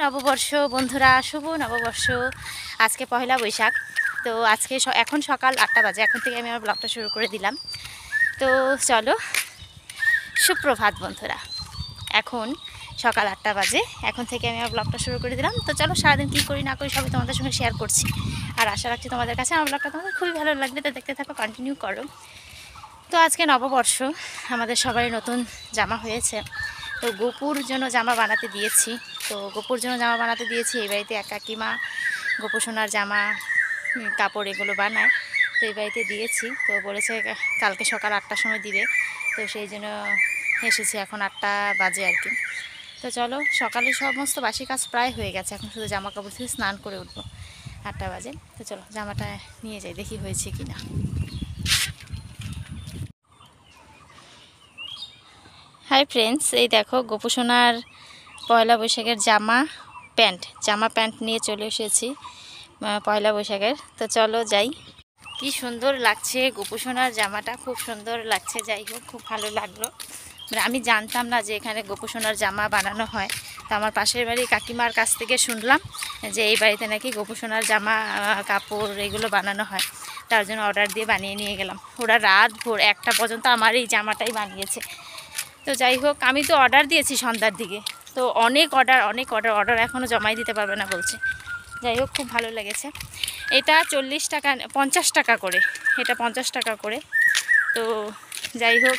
নববর্ষ বন্ধুরা, শুভ নববর্ষ। আজকে পহেলা বৈশাখ। তো আজকে এখন সকাল 8টা বাজে। এখন থেকে আমি আমার ব্লগটা শুরু করে দিলাম। তো চলো, সুপ্রভাত বন্ধুরা। এখন সকাল 8টা বাজে। এখন থেকে আমি আমার ব্লগটা শুরু করে দিলাম। তো চলো, সারাদিন কী করি না করি সবই তোমাদের সঙ্গে শেয়ার করছি। আর আশা রাখছি তোমাদের কাছে আমার ব্লগটা তোমাদের খুবই ভালো লাগবে। তো দেখতে থাকো, কন্টিনিউ করো। তো আজকে নববর্ষ, আমাদের সবারই নতুন জামা হয়েছে। তো গোপুর জন্য জামা বানাতে দিয়েছি। এই বাড়িতে এক কাকিমা গোপু সোনার জামা কাপড় এগুলো বানায়। তো এই বাড়িতে দিয়েছি। তো বলেছে কালকে সকাল 8টার সময় দিবে। তো সেই জন্য এসেছি, এখন 8টা বাজে আর কি। তো চলো, সকালে সমস্ত বাসি কাজ প্রায় হয়ে গেছে। এখন শুধু জামা কাপড় থেকে স্নান করে উঠবো। 8টা বাজে। তো চলো, জামাটা নিয়ে যাই, দেখি হয়েছে কি না। হাই ফ্রেন্ডস, এই দেখো গোপু সোনার পয়লা বৈশাখের জামা প্যান্ট নিয়ে চলে এসেছি পয়লা বৈশাখের। তো চলো যাই। কি সুন্দর লাগছে গোপু সোনার জামাটা, খুব সুন্দর লাগছে। যাই হোক, খুব ভালো লাগলো। মানে আমি জানতাম না যে এখানে গোপু সোনার জামা বানানো হয়। তো আমার পাশের বাড়ির কাকিমার কাছ থেকে শুনলাম যে এই বাড়িতে নাকি গোপু সোনার জামা কাপড় এগুলো বানানো হয়। তার জন্য অর্ডার দিয়ে বানিয়ে নিয়ে গেলাম। ওরা রাত ভোর 1টা পর্যন্ত আমার এই জামাটাই বানিয়েছে। তো যাই হোক, আমি তো অর্ডার দিয়েছি সন্ধ্যার দিকে। তো অনেক অর্ডার এখনও জমাই দিতে পারবে না বলছে। যাই হোক, খুব ভালো লেগেছে। এটা 40 টাকা, 50 টাকা করে। এটা 50 টাকা করে। তো যাই হোক,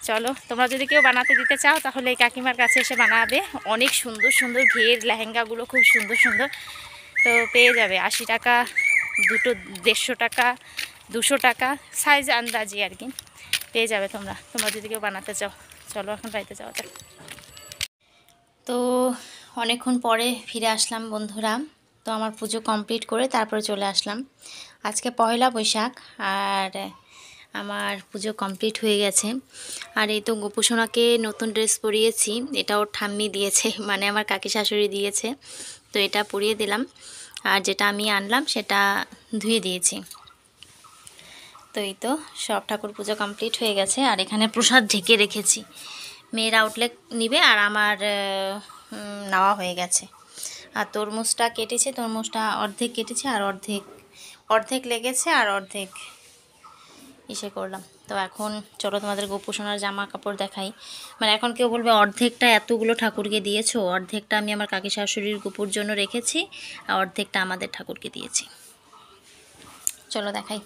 চলো, তোমরা যদি কেউ বানাতে দিতে চাও তাহলে এই কাকিমার কাছে এসে বানাবে। অনেক সুন্দর সুন্দর ঘের লেহেঙ্গাগুলো খুব সুন্দর সুন্দর। তো পেয়ে যাবে 80 টাকা দুটো, 150 টাকা, 200 টাকা, সাইজ আন্দাজি আর কি। পেয়ে যাবে তোমরা যদি কেউ বানাতে চাও। চলো, এখন বাড়িতে যাওয়া যাক। তো অনেকক্ষণ পরে ফিরে আসলাম বন্ধুরা। তো আমার পুজো কমপ্লিট করে তারপরে চলে আসলাম। আজকে পয়লা বৈশাখ, আর আমার পুজো কমপ্লিট হয়ে গেছে। আর এই তো গোপু সোনাকে নতুন ড্রেস পরিয়েছি। এটা ওর ঠাম্মি দিয়েছে, মানে আমার কাকি শাশুড়ি দিয়েছে। তো এটা পরিয়ে দিলাম। আর যেটা আমি আনলাম সেটা ধুয়ে দিয়েছি। তো এই তো সব ঠাকুর পুজো কমপ্লিট হয়ে গেছে। আর এখানে প্রসাদ ঢেকে রেখেছি। মেয়েরা উঠলে নিবে, আর আমার নেওয়া হয়ে গেছে। আর তরমুজটা কেটেছে, অর্ধেক কেটেছে আর অর্ধেক লেগেছে, আর অর্ধেক ইসে করলাম। তো এখন চলো, তোমাদের গোপু সোনার জামা কাপড় দেখাই। মানে এখন কেউ বলবে অর্ধেকটা এতগুলো ঠাকুরকে দিয়েছো, অর্ধেকটা আমি আমার কাকি শাশুড়ির গোপুর জন্য রেখেছি, আর অর্ধেকটা আমাদের ঠাকুরকে দিয়েছি। চলো দেখাই।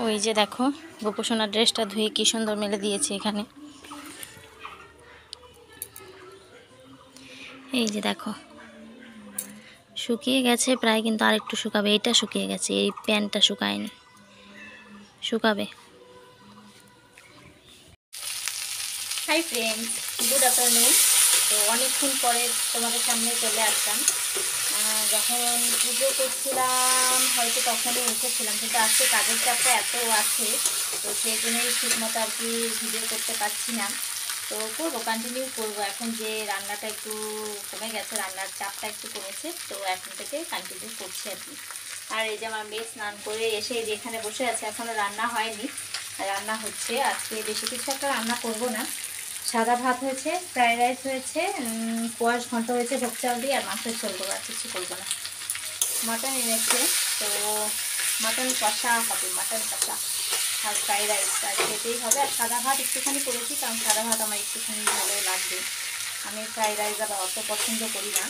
ওই যে দেখো, গোপু সোনার ড্রেসটা ধুয়ে কি সুন্দর মেলে দিয়েছি এখানে। এই যে দেখো, শুকিয়ে গেছে প্রায়, কিন্তু আর একটু শুকাবে। এইটা শুকিয়ে গেছে, এই প্যান্টটা শুকায়নি, শুকাবে। Hi friends, good afternoon. তো অনেকক্ষণ পরে তোমাদের সামনে চলে আসলাম। যখন পুজো করছিলাম হয়তো তখনই উঠেছিলাম, কিন্তু আজকে কাজের চাপটা এত আছে, তো সেই জন্যই ঠিক মতো আর কি ভিডিও করতে পারছি না। তো করবো, কন্টিনিউ করবো। এখন যে রান্নাটা একটু কমে গেছে, রান্নার চাপটা একটু কমেছে, তো এখন থেকে কন্টিনিউ করছি আর কি। আর এই যে আমার মেয়ে স্নান করে এসে এখানে বসে আছে, এখনও রান্না হয়নি, রান্না হচ্ছে। আজকে বেশি কিছু একটা রান্না করব না। সাদা ভাত হয়েছে, ফ্রাইড রাইস হয়েছে, কোয়াশ ঘন্ট হয়েছে ভোগ চাল দিয়ে, আর মাছের ঝোল করবো, আর কিছু করবো না। মাটন এনেছে, তো মাটন কষা হবে, মাটন কষা আর ফ্রাইড রাইস আর খেতেই হবে। আর সাদা ভাত একটুখানি করেছি, কারণ সাদা ভাত আমার একটুখানি ভালো লাগবে। আমি ফ্রাইড রাইস আবার অত পছন্দ করি না,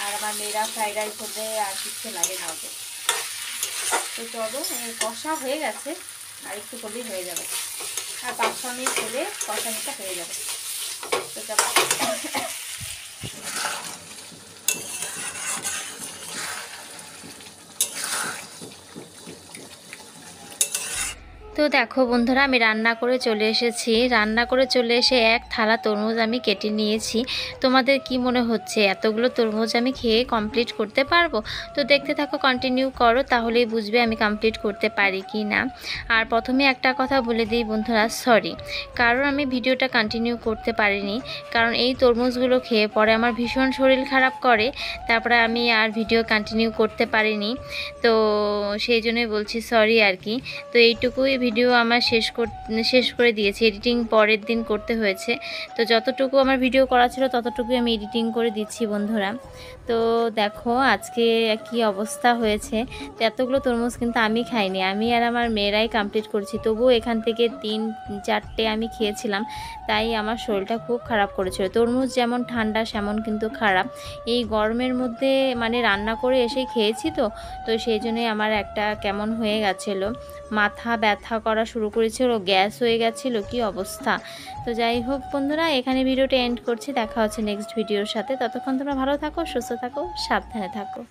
আর আমার মেয়েরা ফ্রাইড রাইস হলে আর কিছু লাগে না ওদের। তো চলো, কষা হয়ে গেছে, আর একটু করলেই হয়ে যাবে। আর 5-6 মিনিট হলে কষানিটা হয়ে যাবে। তো চলো। তো দেখো বন্ধুরা, আমি রান্না করে চলে এসেছি। রান্না করে চলে এসে এক থালা তরমুজ আমি কেটে নিয়েছি। তোমাদের কি মনে হচ্ছে এতগুলো তরমুজ আমি খেয়ে কমপ্লিট করতে পারবো? তো দেখতে থাকো, কন্টিনিউ করো, তাহলেই বুঝবে আমি কমপ্লিট করতে পারি কি না। আর প্রথমে একটা কথা বলে দিই বন্ধুরা, সরি, কারণ আমি ভিডিওটা কন্টিনিউ করতে পারিনি, কারণ এই তরমুজগুলো খেয়ে পরে আমার ভীষণ শরীর খারাপ করে, তারপরে আমি আর ভিডিও কন্টিনিউ করতে পারিনি। তো সেই জন্যই বলছি সরি আর কি। তো এইটুকুই ভিডিও আমার শেষ করে দিয়েছি, এডিটিং পরের দিন করতে হয়েছে। তো যতটুকু আমার ভিডিও করা ছিল ততটুকুই আমি এডিটিং করে দিচ্ছি বন্ধুরা। তো দেখো আজকে কি অবস্থা হয়েছে। তো এতগুলো তরমুজ কিন্তু আমি খাইনি, আমি আর আমার মেয়েরাই কমপ্লিট করছি। তবুও এখান থেকে 3-4টে আমি খেয়েছিলাম, তাই আমার শরীরটা খুব খারাপ করেছিল। তরমুজ যেমন ঠান্ডা সেমন কিন্তু খারাপ। এই গরমের মধ্যে মানে রান্না করে এসে খেয়েছি, তো সেই জন্যই আমার একটা কেমন হয়ে গেছিলো, মাথা ব্যথা করা শুরু করেছিল, গ্যাস হয়ে গেছিলো, কি অবস্থা। তো যাই হোক বন্ধুরা, এখানে ভিডিওটা এন্ড করছি। দেখা হচ্ছে নেক্সট ভিডিওর সাথে। ততক্ষণ তোমরা ভালো থাকো, সুস্থ থাকো, সাবধানে থাকো।